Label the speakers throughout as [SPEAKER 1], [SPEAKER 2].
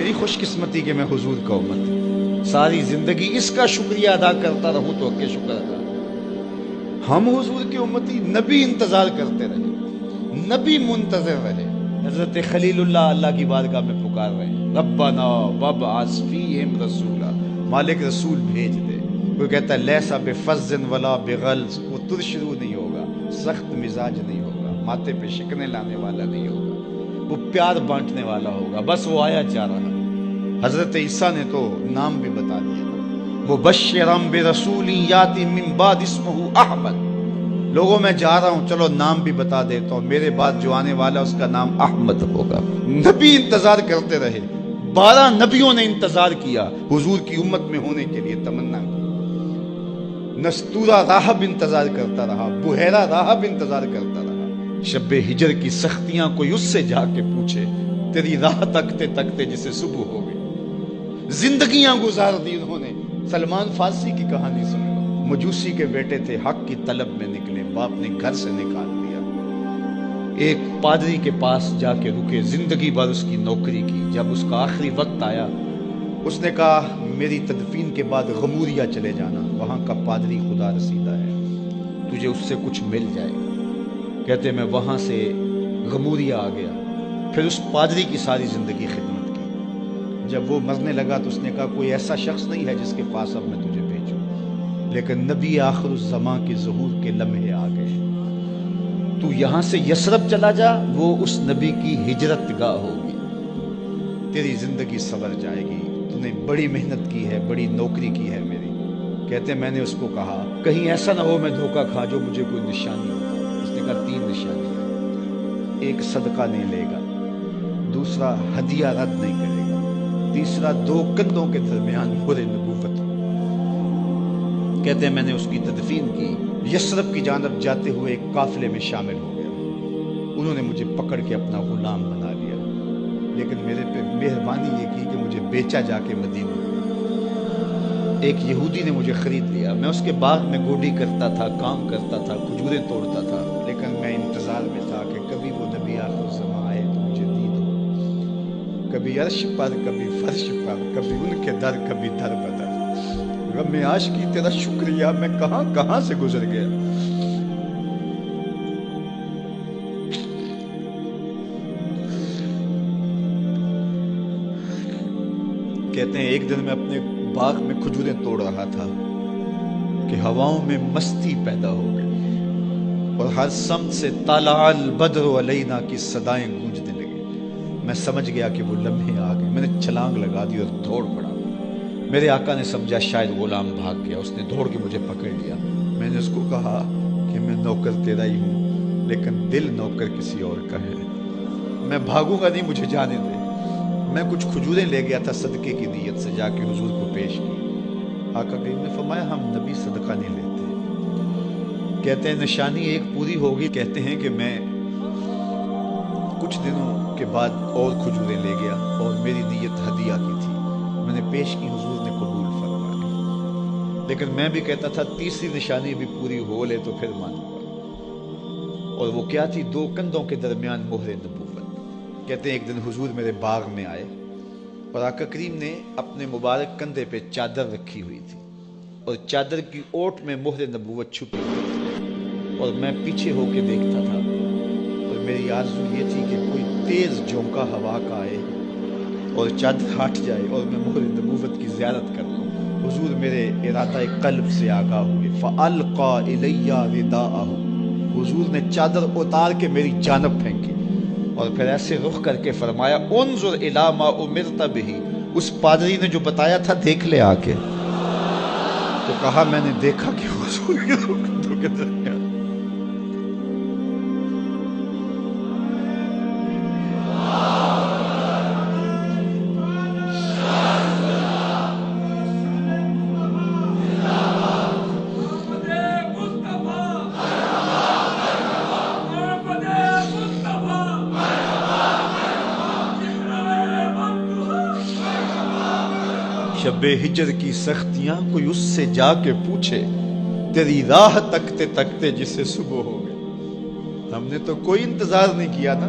[SPEAKER 1] میری خوش قسمتی کہ میں حضور کا امت ہوں، ساری زندگی اس کا شکریہ ادا کرتا رہوں تو کہ شکر ادا۔ ہم حضور کی امتی، نبی انتظار کرتے رہے، نبی منتظر رہے۔ حضرت خلیل اللہ کی بارگاہ میں پکار رہے ہیں، ربنا وابعث فیہم رسولا، مالک رسول بھیج دے۔ کوئی کہتا ہے لیسا بفظ ولا بغلظ، وہ ترشرو نہیں ہوگا، سخت مزاج نہیں ہوگا، ماتھے پہ شکنے لانے والا نہیں ہوگا، وہ پیار بانٹنے والا ہوگا، بس وہ آیا جا رہا ہے۔ حضرت عیسیٰ نے تو نام بھی بتا دیا، مبشرا برسول یاتی من بعد اسمہ احمد، لوگوں میں جا رہا ہوں، چلو نام بھی بتا دیتا ہوں، میرے بعد جو آنے والا اس کا نام احمد ہوگا۔ نبی انتظار کرتے رہے، 12 نبیوں نے انتظار کیا حضور کی امت میں ہونے کے لیے، تمنا کی۔ نستورہ راہب انتظار کرتا رہا، بحیرہ راہب انتظار کرتا رہا۔ شب ہجر کی سختیاں کوئی اس سے جا کے پوچھے، تیری راہ تکتے تکتے جسے صبح ہو گئی۔ زندگیاں گزار دی انہوں نے۔ سلمان فارسی کی کہانی سن لو، مجوسی کے بیٹے تھے، حق کی طلب میں نکلے، باپ نے گھر سے نکال دیا، ایک پادری کے پاس جا کے رکے، زندگی بھر اس کی نوکری کی۔ جب اس کا آخری وقت آیا، اس نے کہا میری تدفین کے بعد غموریا چلے جانا، وہاں کا پادری خدا رسیدہ ہے، تجھے اس سے کچھ مل جائے گا۔ کہتے میں وہاں سے غموریا آ گیا، پھر اس پادری کی ساری زندگی خدمت کی۔ جب وہ مرنے لگا تو اس نے کہا کوئی ایسا شخص نہیں ہے جس کے پاس اب میں تجھے بھیجوں، لیکن نبی آخر الزمان کے ظہور کے لمحے آ گئے۔ تو یہاں سے یثرب چلا جا، وہ اس نبی کی ہجرت گاہ ہوگی، تیری زندگی سنور جائے گی، تو نے بڑی محنت کی ہے، بڑی نوکری کی ہے میری۔ کہتے میں نے اس کو کہا کہیں ایسا نہ ہو میں دھوکہ کھا جو مجھے کوئی نشانی ہو۔ اس نے کہا 3 نشانیاں، ایک صدقہ نہیں لے گا، دوسرا ہدیہ رد نہیں کرے گا، تیسرا 2 کندھوں کے درمیان مہر نبوت۔ کہتے ہیں میں نے اس کی تدفین کی، یثرب کی جانب جاتے ہوئے ایک قافلے میں شامل ہو گیا، انہوں نے مجھے پکڑ کے اپنا غلام بنا لیا، لیکن میرے پہ مہربانی یہ کی کہ مجھے بیچا جا کے مدینے میں۔ ایک یہودی نے مجھے خرید لیا، میں اس کے باغ میں گوڈی کرتا تھا، کام کرتا تھا، کھجوریں توڑتا تھا، لیکن میں انتظار میں تھا کہ کبھی وہ نبی آخر الزمان آئے تو مجھے دید ہو، کبھی عرش پر، کبھی فرش پر، کبھی ان کے در، کبھی در بدر۔ غم عاشقی تیرا شکریہ، میں کہاں کہاں سے گزر گیا۔ کہتے ہیں ایک دن میں اپنے باغ میں کھجوریں توڑ رہا تھا کہ ہواؤں میں مستی پیدا ہو گئی اور ہر سمت سے طلع البدر علینا کی صدائیں گونجنے لگی۔ میں سمجھ گیا کہ وہ لمحے آ گئے، میں نے چھلانگ لگا دی اور دوڑ پڑا۔ میرے آقا نے سمجھا شاید غلام بھاگ گیا، اس نے دوڑ کے مجھے پکڑ لیا۔ میں نے اس کو کہا کہ میں نوکر تیرا ہی ہوں، لیکن دل نوکر کسی اور کا ہے، میں بھاگوں گا نہیں، مجھے جانے دے۔ میں کچھ کھجوریں لے گیا تھا صدقے کی نیت سے، جا کے حضور کو پیش کی۔ آقا کریم نے فرمایا ہم نبی صدقہ نہیں لیتے۔ کہتے ہیں نشانی ایک پوری ہوگی، کہتے ہیں کہ میں کچھ دنوں کے بعد اور کھجوریں لے گیا اور میری نیت ہدیہ کی تھی، میں نے پیش کی، حضور نے قبول فرما لی۔ لیکن میں بھی کہتا تھا تیسری نشانی بھی پوری ہو لے تو پھر مانوں گا، اور وہ کیا تھی؟ 2 کندھوں کے درمیان مہر نبوت۔ کہتے ہیں ایک دن حضور میرے باغ میں آئے اور آقا کریم نے اپنے مبارک کندھے پہ چادر رکھی ہوئی تھی اور چادر کی اوٹ میں مہر نبوت چھپی ہوئی تھی، اور میں پیچھے ہو کے دیکھتا تھا، اور میری آرزو یہ تھی کہ کوئی تیز جھونکا ہوا کا آئے اور چادر ہٹ جائے اور میں مہر نبوت کی زیارت کر لوں۔ حضور میرے ارادہ قلب سے آگاہ ہوئے، فَأَلْقَى إِلَيَّ رِدَاءَهُ، حضور نے چادر اتار کے میری جانب پھینکی اور پھر ایسے رخ کر کے فرمایا انظر الی ما امرت بہ، اس پادری نے جو بتایا تھا دیکھ لے آ کے۔ تو کہا میں نے دیکھا کہ حضور کے رخ کے درمیان شب ہجر کی سختیاں کوئی اس سے جا کے پوچھے، تیری راہ تکتے تکتے جسے صبح ہو گئی۔ ہم نے تو کوئی انتظار نہیں کیا نا،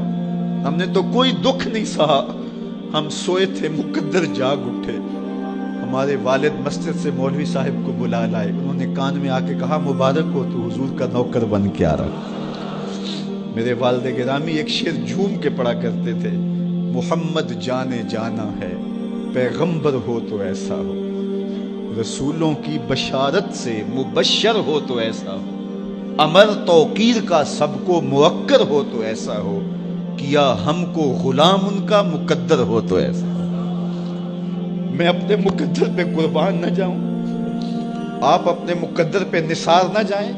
[SPEAKER 1] ہم نے تو کوئی دکھ نہیں سہا، ہم سوئے تھے مقدر جاگ اٹھے. ہمارے والد مسجد سے مولوی صاحب کو بلا لائے. انہوں نے کان میں آ کے کہا مبارک ہو تو حضور کا نوکر بن کے آ رہا. میرے والد گرامی ایک شعر جھوم کے پڑھا کرتے تھے, محمد جانے جانا ہے پیغمبر ہو تو ایسا ہو, رسولوں کی بشارت سے مبشر ہو تو ایسا ہو, امر توقیر کا سب کو موکر ہو تو ایسا ہو, کیا ہم کو غلام ان کا مقدر ہو تو ایسا ہو. میں اپنے مقدر پہ قربان نہ جاؤں, آپ اپنے مقدر پہ نثار نہ جائیں.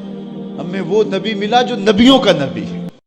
[SPEAKER 1] ہمیں وہ نبی ملا جو نبیوں کا نبی ہے.